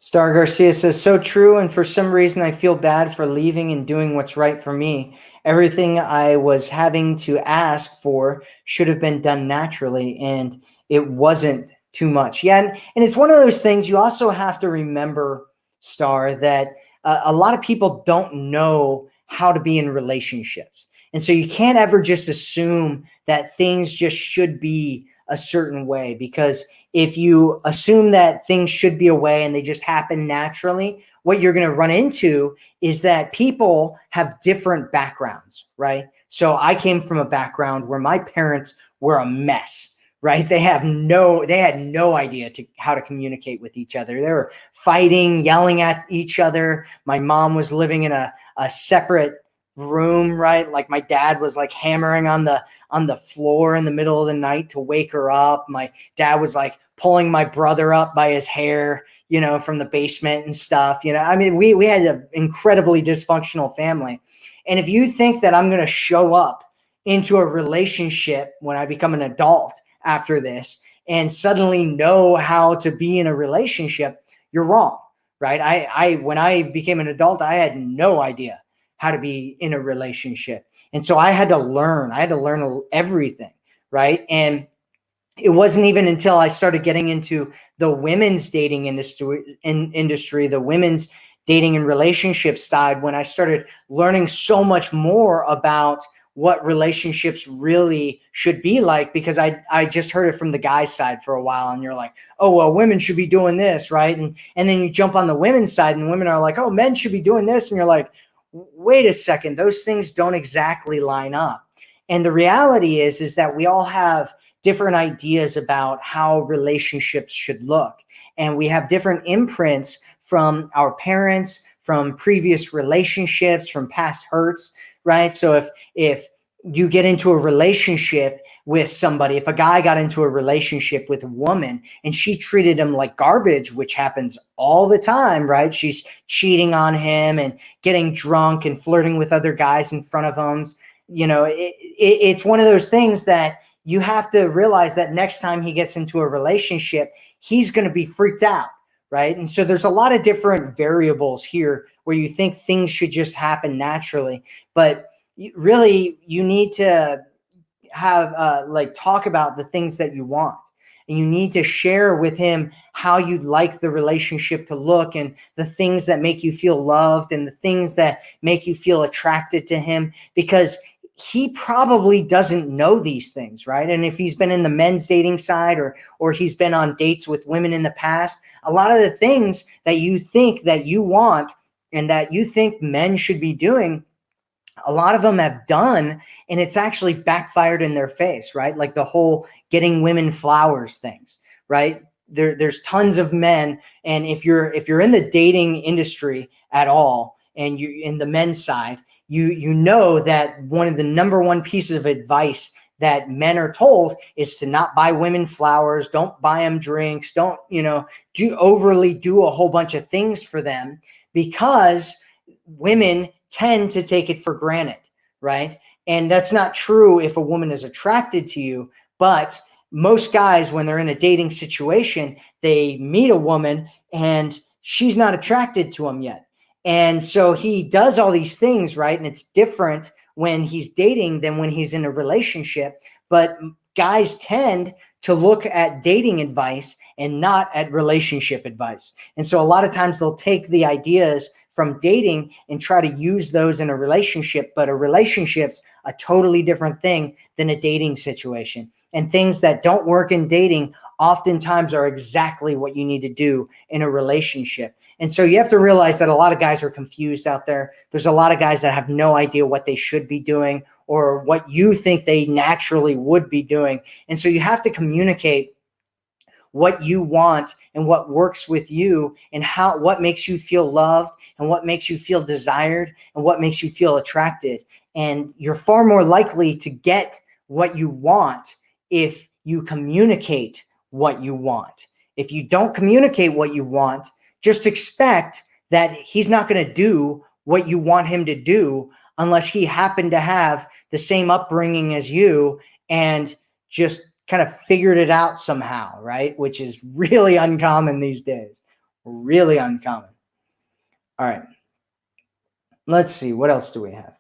Star Garcia says, so true. And for some reason, I feel bad for leaving and doing what's right for me. Everything I was having to ask for should have been done naturally, and it wasn't too much. Yeah. And it's one of those things you also have to remember, Star, that a lot of people don't know how to be in relationships. And so you can't ever just assume that things just should be a certain way, because if you assume that things should be a way and they just happen naturally, what you're going to run into is that people have different backgrounds, right? So I came from a background where my parents were a mess, right? They had no idea how to communicate with each other. They were fighting, yelling at each other. My mom was living in a separate room, right? Like my dad was like hammering on the floor in the middle of the night to wake her up. My dad was like pulling my brother up by his hair, from the basement and stuff. I mean, we had an incredibly dysfunctional family. And if you think that I'm going to show up into a relationship when I become an adult after this and suddenly know how to be in a relationship, you're wrong, right? I when I became an adult, I had no idea how to be in a relationship. And so I had to learn everything, right? And it wasn't even until I started getting into the women's dating industry, the women's dating and relationship side, when I started learning so much more about what relationships really should be like, because I just heard it from the guy's side for a while, and you're like, oh, well, women should be doing this, right? And then you jump on the women's side and women are like, oh, men should be doing this. And you're like, wait a second, those things don't exactly line up. And the reality is that we all have different ideas about how relationships should look. And we have different imprints from our parents, from previous relationships, from past hurts, right? So if you get into a relationship with somebody, if a guy got into a relationship with a woman and she treated him like garbage, which happens all the time, right? She's cheating on him and getting drunk and flirting with other guys in front of him. It's one of those things that you have to realize that next time he gets into a relationship, he's going to be freaked out, right? And so there's a lot of different variables here where you think things should just happen naturally, but really you need to have talk about the things that you want, and you need to share with him how you'd like the relationship to look, and the things that make you feel loved and the things that make you feel attracted to him, because he probably doesn't know these things, right? And if he's been in the men's dating side, or he's been on dates with women in the past, a lot of the things that you think that you want and that you think men should be doing, a lot of them have done, and it's actually backfired in their face, right? Like the whole getting women flowers things, right? There's tons of men, and if you're in the dating industry at all, and you in the men's side, you know that one of the number one pieces of advice that men are told is to not buy women flowers, don't buy them drinks, don't do a whole bunch of things for them, because women tend to take it for granted, right? And that's not true if a woman is attracted to you, but most guys, when they're in a dating situation, they meet a woman and she's not attracted to him yet. And so he does all these things, right? And it's different when he's dating than when he's in a relationship. But guys tend to look at dating advice and not at relationship advice. And so a lot of times they'll take the ideas from dating and try to use those in a relationship, but a relationship's a totally different thing than a dating situation. And things that don't work in dating oftentimes are exactly what you need to do in a relationship. And so you have to realize that a lot of guys are confused out there. There's a lot of guys that have no idea what they should be doing or what you think they naturally would be doing. And so you have to communicate what you want and what works with you, and what makes you feel loved and what makes you feel desired and what makes you feel attracted. And you're far more likely to get what you want if you communicate what you want. If you don't communicate what you want, just expect that he's not going to do what you want him to do unless he happened to have the same upbringing as you and just kind of figured it out somehow, right? Which is really uncommon these days. really uncommon. All right. Let's see. What else do we have?